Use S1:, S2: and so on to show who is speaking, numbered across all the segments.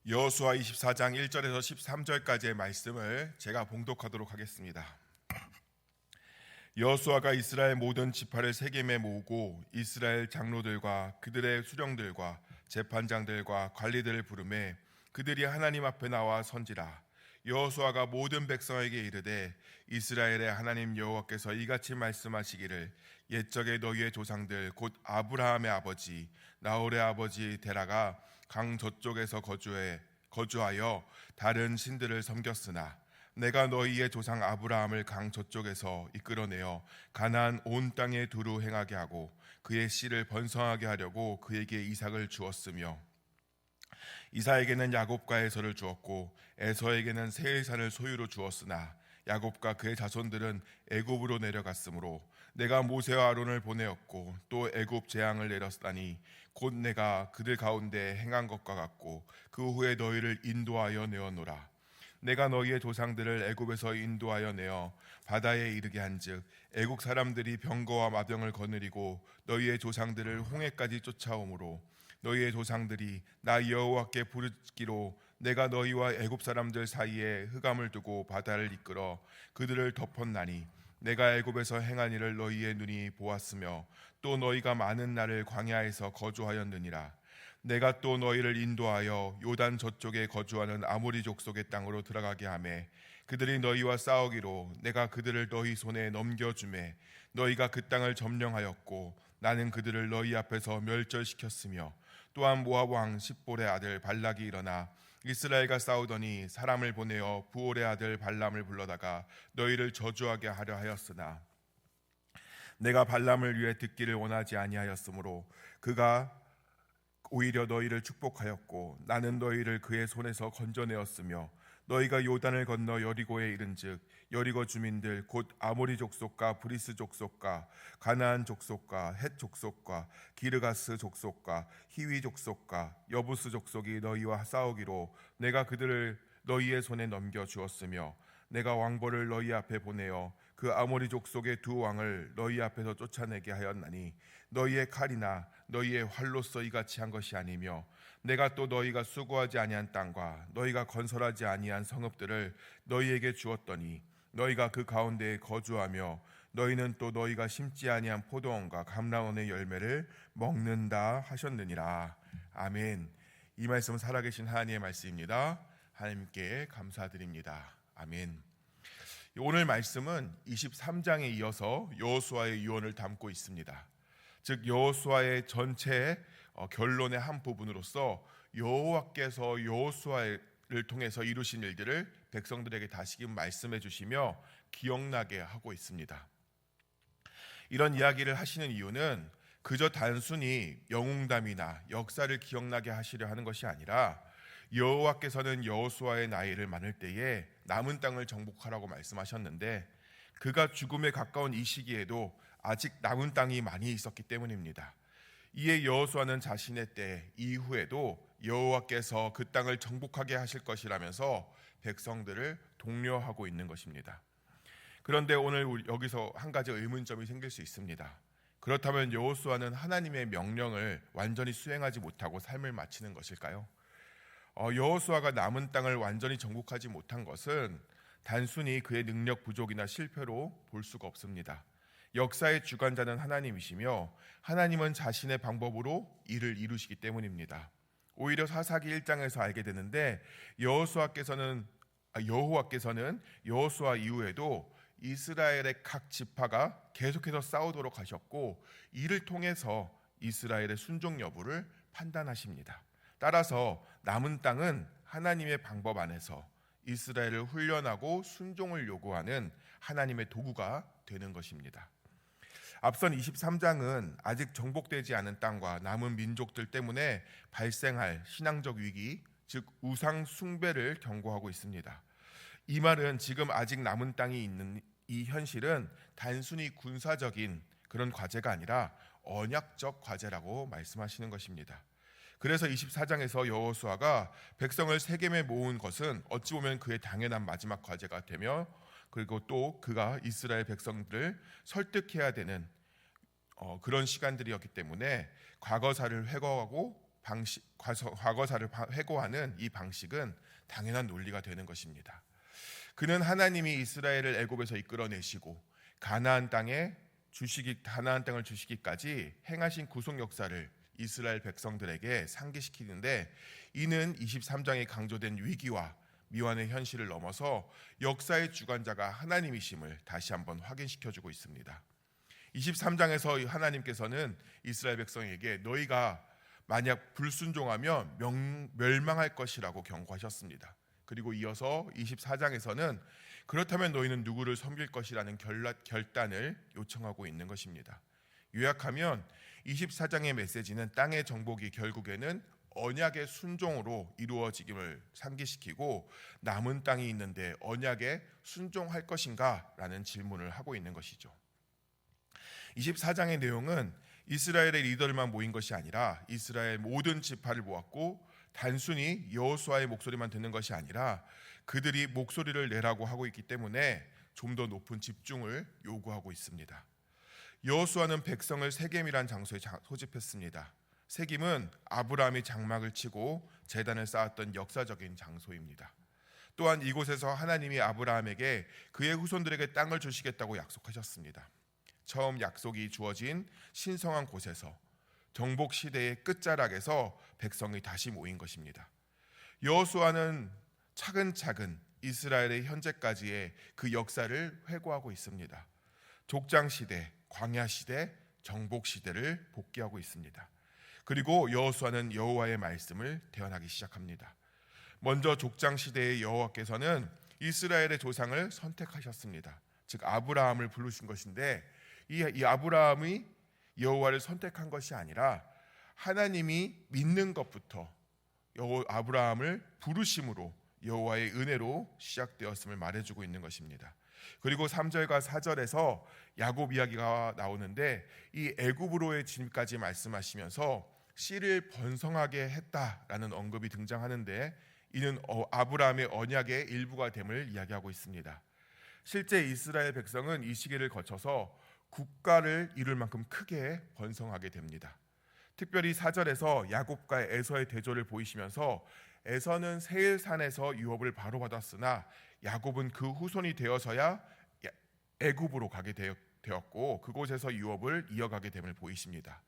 S1: 여호수아 24장 1절에서 13절까지의 말씀을 제가 봉독하도록 하겠습니다. 여호수아가 이스라엘 모든 지파를 세겜에 모으고 이스라엘 장로들과 그들의 수령들과 재판장들과 관리들을 부르매 그들이 하나님 앞에 나와 선지라. 여호수아가 모든 백성에게 이르되 이스라엘의 하나님 여호와께서 이같이 말씀하시기를 옛적에 너희의 조상들 곧 아브라함의 아버지 나홀의 아버지 데라가 강 저쪽에서 거주하여 다른 신들을 섬겼으나 내가 너희의 조상 아브라함을 강 저쪽에서 이끌어내어 가나안 온 땅에 두루 행하게 하고 그의 씨를 번성하게 하려고 그에게 이삭을 주었으며 이삭에게는 야곱과 에서를 주었고 에서에게는 세일산을 소유로 주었으나 야곱과 그의 자손들은 애굽으로 내려갔으므로 내가 모세와 아론을 보내었고 또 애굽 재앙을 내렸으니 곧 내가 그들 가운데 행한 것과 같고 그 후에 너희를 인도하여 내어노라. 내가 너희의 조상들을 애굽에서 인도하여 내어 바다에 이르게 한즉 애국 사람들이 병거와 마병을 거느리고 너희의 조상들을 홍해까지 쫓아오므로 너희의 조상들이 나 여호와께 부르기로 내가 너희와 애굽 사람들 사이에 흑암을 두고 바다를 이끌어 그들을 덮었나니 내가 애굽에서 행한 일을 너희의 눈이 보았으며 또 너희가 많은 날을 광야에서 거주하였느니라. 내가 또 너희를 인도하여 요단 저쪽에 거주하는 아모리 족속의 땅으로 들어가게 하매 그들이 너희와 싸우기로 내가 그들을 너희 손에 넘겨주매 너희가 그 땅을 점령하였고 나는 그들을 너희 앞에서 멸절시켰으며 또한 모압 왕 십볼의 아들 발락이 일어나 이스라엘과 싸우더니 사람을 보내어 부올의 아들 발람을 불러다가 너희를 저주하게 하려 하였으나 내가 발람을 위해 듣기를 원하지 아니하였으므로 그가 오히려 너희를 축복하였고 나는 너희를 그의 손에서 건져내었으며 너희가 요단을 건너 여리고에 이른즉 여리고 주민들 곧 아모리 족속과 브리스 족속과 가나안 족속과 헷 족속과 기르가스 족속과 히위 족속과 여부스 족속이 너희와 싸우기로 내가 그들을 너희의 손에 넘겨 주었으며 내가 왕벌을 너희 앞에 보내어 그 아모리 족속의 두 왕을 너희 앞에서 쫓아내게 하였나니 너희의 칼이나 너희의 활로써 이같이 한 것이 아니며 내가 또 너희가 수고하지 아니한 땅과 너희가 건설하지 아니한 성읍들을 너희에게 주었더니 너희가 그 가운데에 거주하며 너희는 또 너희가 심지 아니한 포도원과 감람원의 열매를 먹는다 하셨느니라. 아멘. 이 말씀은 살아계신 하나님의 말씀입니다. 하나님께 감사드립니다. 아멘. 오늘 말씀은 23장에 이어서 여호수아의 유언을 담고 있습니다. 즉 여호수아의 전체 결론의 한 부분으로서 여호와께서 여호수아를 통해서 이루신 일들을 백성들에게 다시금 말씀해 주시며 기억나게 하고 있습니다. 이런 이야기를 하시는 이유는 그저 단순히 영웅담이나 역사를 기억나게 하시려 하는 것이 아니라 여호와께서는 여호수아의 나이를 많을 때에 남은 땅을 정복하라고 말씀하셨는데 그가 죽음에 가까운 이 시기에도 아직 남은 땅이 많이 있었기 때문입니다. 이에 여호수아는 자신의 때 이후에도 여호와께서 그 땅을 정복하게 하실 것이라면서 백성들을 독려하고 있는 것입니다. 그런데 오늘 여기서 한 가지 의문점이 생길 수 있습니다. 그렇다면 여호수아는 하나님의 명령을 완전히 수행하지 못하고 삶을 마치는 것일까요? 여호수아가 남은 땅을 완전히 정복하지 못한 것은 단순히 그의 능력 부족이나 실패로 볼 수가 없습니다. 역사의 주관자는 하나님이시며 하나님은 자신의 방법으로 일을 이루시기 때문입니다. 오히려 사사기 1장에서 알게 되는데 여호와께서는 여호수아 이후에도 이스라엘의 각 지파가 계속해서 싸우도록 하셨고 이를 통해서 이스라엘의 순종 여부를 판단하십니다. 따라서 남은 땅은 하나님의 방법 안에서 이스라엘을 훈련하고 순종을 요구하는 하나님의 도구가 되는 것입니다. 앞선 23장은 아직 정복되지 않은 땅과 남은 민족들 때문에 발생할 신앙적 위기, 즉 우상 숭배를 경고하고 있습니다. 이 말은 지금 아직 남은 땅이 있는 이 현실은 단순히 군사적인 그런 과제가 아니라 언약적 과제라고 말씀하시는 것입니다. 그래서 24장에서 여호수아가 백성을 세겜에 모은 것은 어찌 보면 그의 당연한 마지막 과제가 되며 그리고 또 그가 이스라엘 백성들을 설득해야 되는 그런 시간들이었기 때문에 과거사를 회고하고 과거사를 회고하는 이 방식은 당연한 논리가 되는 것입니다. 그는 하나님이 이스라엘을 애굽에서 이끌어내시고 가나안 땅을 주시기까지 행하신 구속 역사를 이스라엘 백성들에게 상기시키는데, 이는 23장에 강조된 위기와 미완의 현실을 넘어서 역사의 주관자가 하나님이심을 다시 한번 확인시켜주고 있습니다. 23장에서 하나님께서는 이스라엘 백성에게 너희가 만약 불순종하면 멸망할 것이라고 경고하셨습니다. 그리고 이어서 24장에서는 그렇다면 너희는 누구를 섬길 것이라는 결단을 요청하고 있는 것입니다. 요약하면 24장의 메시지는 땅의 정복이 결국에는 언약의 순종으로 이루어지김을 상기시키고, 남은 땅이 있는데 언약에 순종할 것인가? 라는 질문을 하고 있는 것이죠. 24장의 내용은 이스라엘의 리더들만 모인 것이 아니라 이스라엘 모든 지파를 모았고, 단순히 여호수아의 목소리만 듣는 것이 아니라 그들이 목소리를 내라고 하고 있기 때문에 좀 더 높은 집중을 요구하고 있습니다. 여호수아는 백성을 세겜이란 장소에 소집했습니다. 세겜은 아브라함이 장막을 치고 제단을 쌓았던 역사적인 장소입니다. 또한 이곳에서 하나님이 아브라함에게 그의 후손들에게 땅을 주시겠다고 약속하셨습니다. 처음 약속이 주어진 신성한 곳에서, 정복 시대의 끝자락에서 백성이 다시 모인 것입니다. 여호수아는 차근차근 이스라엘의 현재까지의 그 역사를 회고하고 있습니다. 족장 시대, 광야 시대, 정복 시대를 복귀하고 있습니다. 그리고 여호수아는 여호와의 말씀을 대언하기 시작합니다. 먼저 족장 시대의 여호와께서는 이스라엘의 조상을 선택하셨습니다. 즉 아브라함을 부르신 것인데, 이 아브라함이 여호와를 선택한 것이 아니라 하나님이 믿는 것부터 아브라함을 부르심으로 여호와의 은혜로 시작되었음을 말해주고 있는 것입니다. 그리고 3절과 4절에서 야곱 이야기가 나오는데, 이 애굽으로의 진입까지 말씀하시면서 씨를 번성하게 했다라는 언급이 등장하는데, 이는 아브라함의 언약의 일부가 됨을 이야기하고 있습니다. 실제 이스라엘 백성은 이 시기를 거쳐서 국가를 이룰 만큼 크게 번성하게 됩니다. 특별히 4절에서 야곱과 에서의 대조를 보이시면서 에서는 세일산에서 유업을 바로 받았으나 야곱은 그 후손이 되어서야 애굽으로 가게 되었고, 그곳에서 유업을 이어가게 됨을 보이십니다.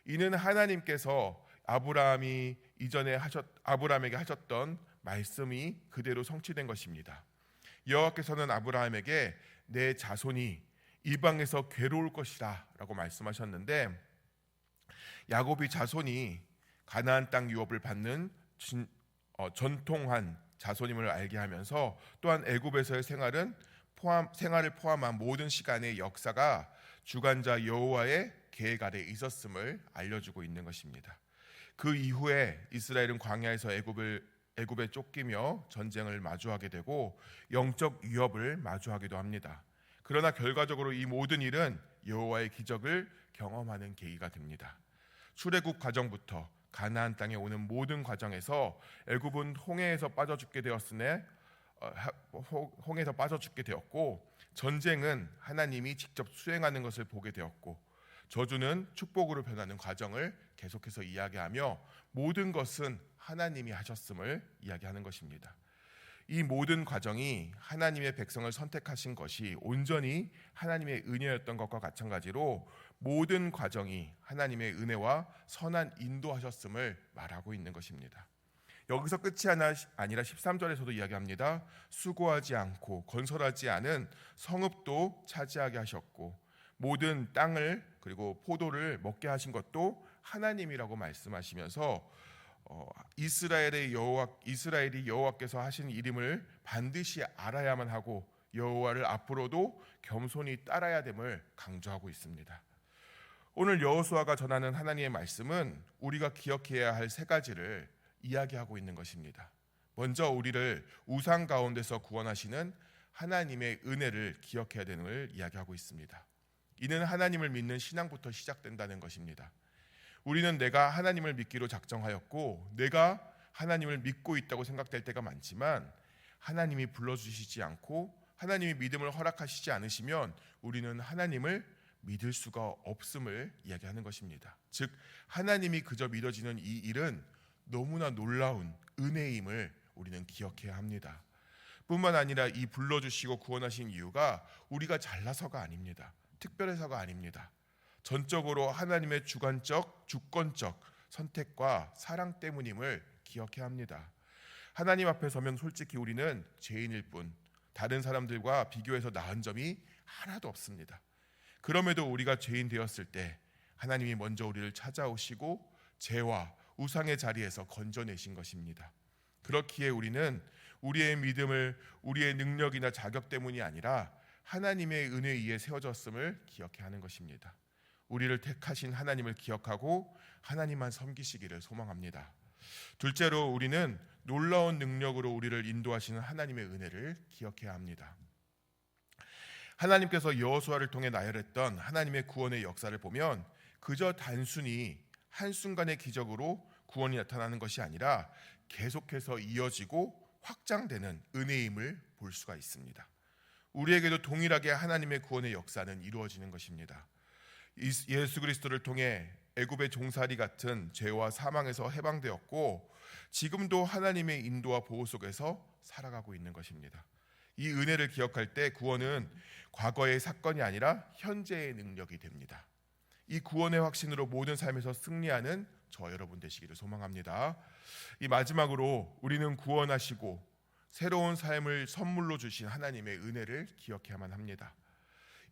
S1: 이는 하나님께서 아브라함에게 하셨던 말씀이 그대로 성취된 것입니다. 여호와께서는 아브라함에게 내 자손이 이방에서 괴로울 것이라 라고 말씀하셨는데, 야곱이 자손이 가나안 땅 유업을 받는 전통한 자손임을 알게 하면서, 또한 애굽에서의 생활을 포함한 모든 시간의 역사가 주관자 여호와의 계획 아래 있었음을 알려주고 있는 것입니다. 그 이후에 이스라엘은 광야에서 애굽에 쫓기며 전쟁을 마주하게 되고 영적 위협을 마주하기도 합니다. 그러나 결과적으로 이 모든 일은 여호와의 기적을 경험하는 계기가 됩니다. 출애굽 과정부터 가나안 땅에 오는 모든 과정에서 애굽은 홍해에서 빠져 죽게 되었고, 전쟁은 하나님이 직접 수행하는 것을 보게 되었고, 저주는 축복으로 변하는 과정을 계속해서 이야기하며 모든 것은 하나님이 하셨음을 이야기하는 것입니다. 이 모든 과정이 하나님의 백성을 선택하신 것이 온전히 하나님의 은혜였던 것과 마찬가지로 모든 과정이 하나님의 은혜와 선한 인도하셨음을 말하고 있는 것입니다. 여기서 끝이 아니라 13절에서도 이야기합니다. 수고하지 않고 건설하지 않은 성읍도 차지하게 하셨고, 모든 땅을 그리고 포도를 먹게 하신 것도 하나님이라고 말씀하시면서 이스라엘이 여호와께서 하신 일임을 반드시 알아야만 하고 여호와를 앞으로도 겸손히 따라야 됨을 강조하고 있습니다. 오늘 여호수아가 전하는 하나님의 말씀은 우리가 기억해야 할 세 가지를 이야기하고 있는 것입니다. 먼저 우리를 우상 가운데서 구원하시는 하나님의 은혜를 기억해야 되는 걸 이야기하고 있습니다. 이는 하나님을 믿는 신앙부터 시작된다는 것입니다. 우리는 내가 하나님을 믿기로 작정하였고 내가 하나님을 믿고 있다고 생각될 때가 많지만, 하나님이 불러주시지 않고 하나님이 믿음을 허락하시지 않으시면 우리는 하나님을 믿을 수가 없음을 이야기하는 것입니다. 즉 하나님이 그저 믿어지는 이 일은 너무나 놀라운 은혜임을 우리는 기억해야 합니다. 뿐만 아니라 이 불러주시고 구원하신 이유가 우리가 잘나서가 아닙니다. 특별해서가 아닙니다. 전적으로 하나님의 주권적 선택과 사랑 때문임을 기억해야 합니다. 하나님 앞에 서면 솔직히 우리는 죄인일 뿐 다른 사람들과 비교해서 나은 점이 하나도 없습니다. 그럼에도 우리가 죄인 되었을 때 하나님이 먼저 우리를 찾아오시고 죄와 우상의 자리에서 건져내신 것입니다. 그렇기에 우리는 우리의 믿음을 우리의 능력이나 자격 때문이 아니라 하나님의 은혜에 의해 세워졌음을 기억해야 하는 것입니다. 우리를 택하신 하나님을 기억하고 하나님만 섬기시기를 소망합니다. 둘째로 우리는 놀라운 능력으로 우리를 인도하시는 하나님의 은혜를 기억해야 합니다. 하나님께서 여호수아를 통해 나열했던 하나님의 구원의 역사를 보면 그저 단순히 한순간의 기적으로 구원이 나타나는 것이 아니라 계속해서 이어지고 확장되는 은혜임을 볼 수가 있습니다. 우리에게도 동일하게 하나님의 구원의 역사는 이루어지는 것입니다. 예수 그리스도를 통해 애굽의 종살이 같은 죄와 사망에서 해방되었고 지금도 하나님의 인도와 보호 속에서 살아가고 있는 것입니다. 이 은혜를 기억할 때 구원은 과거의 사건이 아니라 현재의 능력이 됩니다. 이 구원의 확신으로 모든 삶에서 승리하는 저 여러분 되시기를 소망합니다. 이 마지막으로 우리는 구원하시고 새로운 삶을 선물로 주신 하나님의 은혜를 기억해야만 합니다.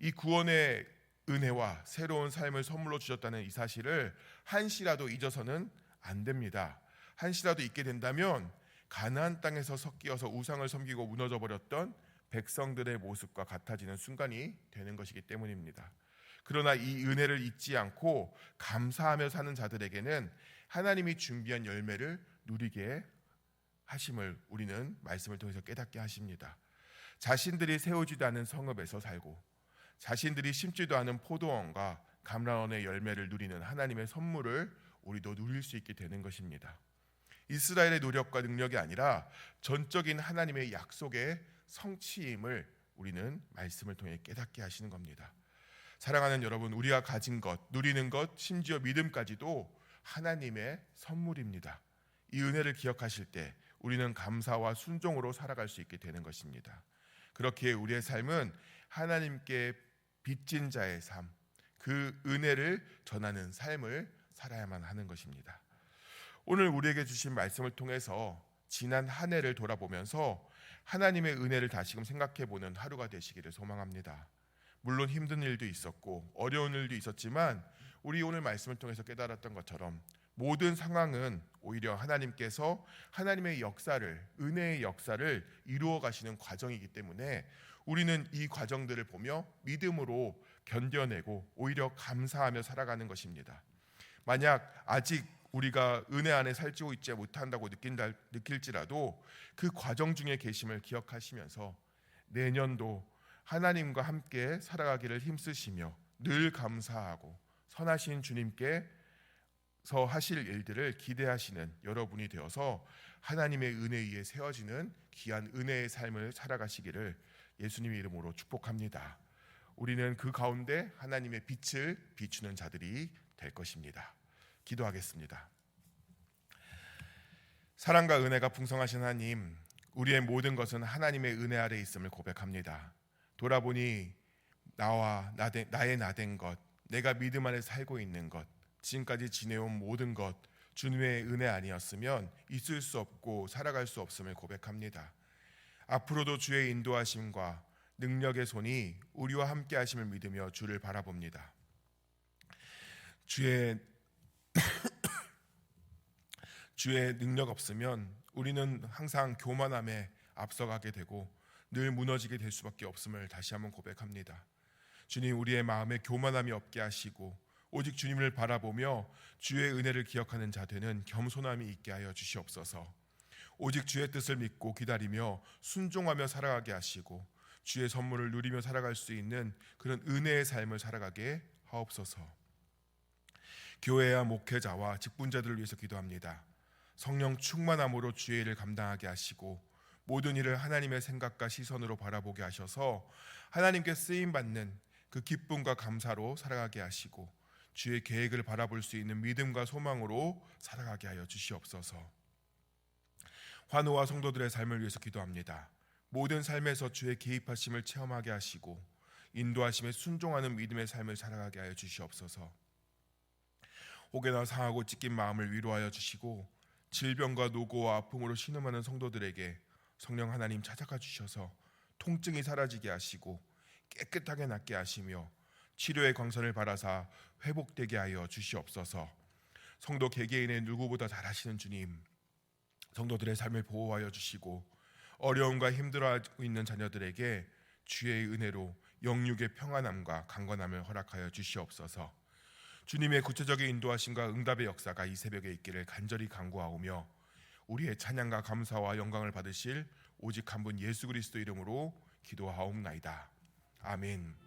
S1: 이 구원의 은혜와 새로운 삶을 선물로 주셨다는 이 사실을 한시라도 잊어서는 안 됩니다. 한시라도 잊게 된다면 가나안 땅에서 섞여서 우상을 섬기고 무너져 버렸던 백성들의 모습과 같아지는 순간이 되는 것이기 때문입니다. 그러나 이 은혜를 잊지 않고 감사하며 사는 자들에게는 하나님이 준비한 열매를 누리게 하심을 우리는 말씀을 통해서 깨닫게 하십니다. 자신들이 세우지도 않은 성읍에서 살고 자신들이 심지도 않은 포도원과 감람원의 열매를 누리는 하나님의 선물을 우리도 누릴 수 있게 되는 것입니다. 이스라엘의 노력과 능력이 아니라 전적인 하나님의 약속의 성취임을 우리는 말씀을 통해 깨닫게 하시는 겁니다. 사랑하는 여러분, 우리가 가진 것, 누리는 것, 심지어 믿음까지도 하나님의 선물입니다. 이 은혜를 기억하실 때 우리는 감사와 순종으로 살아갈 수 있게 되는 것입니다. 그렇기에 우리의 삶은 하나님께 빚진 자의 삶, 그 은혜를 전하는 삶을 살아야만 하는 것입니다. 오늘 우리에게 주신 말씀을 통해서 지난 한 해를 돌아보면서 하나님의 은혜를 다시금 생각해보는 하루가 되시기를 소망합니다. 물론 힘든 일도 있었고 어려운 일도 있었지만 우리 오늘 말씀을 통해서 깨달았던 것처럼 모든 상황은 오히려 하나님께서 하나님의 역사를, 은혜의 역사를 이루어 가시는 과정이기 때문에 우리는 이 과정들을 보며 믿음으로 견뎌내고 오히려 감사하며 살아가는 것입니다. 만약 아직 우리가 은혜 안에 살지고 있지 못한다고 느낄지라도 그 과정 중에 계심을 기억하시면서 내년도 하나님과 함께 살아가기를 힘쓰시며 늘 감사하고 선하신 주님께서 하실 일들을 기대하시는 여러분이 되어서 하나님의 은혜에 의해 세워지는 귀한 은혜의 삶을 살아가시기를 예수님의 이름으로 축복합니다. 우리는 그 가운데 하나님의 빛을 비추는 자들이 될 것입니다. 기도하겠습니다. 사랑과 은혜가 풍성하신 하나님, 우리의 모든 것은 하나님의 은혜 아래 있음을 고백합니다. 돌아보니 나의 나된 것, 내가 믿음 안에 살고 있는 것, 지금까지 지내온 모든 것, 주님의 은혜 아니었으면 있을 수 없고 살아갈 수 없음을 고백합니다. 앞으로도 주의 인도하심과 능력의 손이 우리와 함께 하심을 믿으며 주를 바라봅니다. 주의 능력 없으면 우리는 항상 교만함에 앞서가게 되고 늘 무너지게 될 수밖에 없음을 다시 한번 고백합니다. 주님, 우리의 마음에 교만함이 없게 하시고 오직 주님을 바라보며 주의 은혜를 기억하는 자 되는 겸손함이 있게 하여 주시옵소서. 오직 주의 뜻을 믿고 기다리며 순종하며 살아가게 하시고 주의 선물을 누리며 살아갈 수 있는 그런 은혜의 삶을 살아가게 하옵소서. 교회와 목회자와 직분자들을 위해서 기도합니다. 성령 충만함으로 주의 일을 감당하게 하시고 모든 일을 하나님의 생각과 시선으로 바라보게 하셔서 하나님께 쓰임받는 그 기쁨과 감사로 살아가게 하시고 주의 계획을 바라볼 수 있는 믿음과 소망으로 살아가게 하여 주시옵소서. 환우와 성도들의 삶을 위해서 기도합니다. 모든 삶에서 주의 개입하심을 체험하게 하시고 인도하심에 순종하는 믿음의 삶을 살아가게 하여 주시옵소서. 혹여나 상하고 찢긴 마음을 위로하여 주시고 질병과 노고와 아픔으로 신음하는 성도들에게 성령 하나님 찾아가 주셔서 통증이 사라지게 하시고 깨끗하게 낫게 하시며 치료의 광선을 바라사 회복되게 하여 주시옵소서. 성도 개개인의 누구보다 잘 아시는 주님, 성도들의 삶을 보호하여 주시고 어려움과 힘들어하고 있는 자녀들에게 주의 은혜로 영육의 평안함과 강건함을 허락하여 주시옵소서. 주님의 구체적인 인도하심과 응답의 역사가 이 새벽에 있기를 간절히 간구하오며 우리의 찬양과 감사와 영광을 받으실 오직 한 분 예수 그리스도 이름으로 기도하옵나이다. 아멘.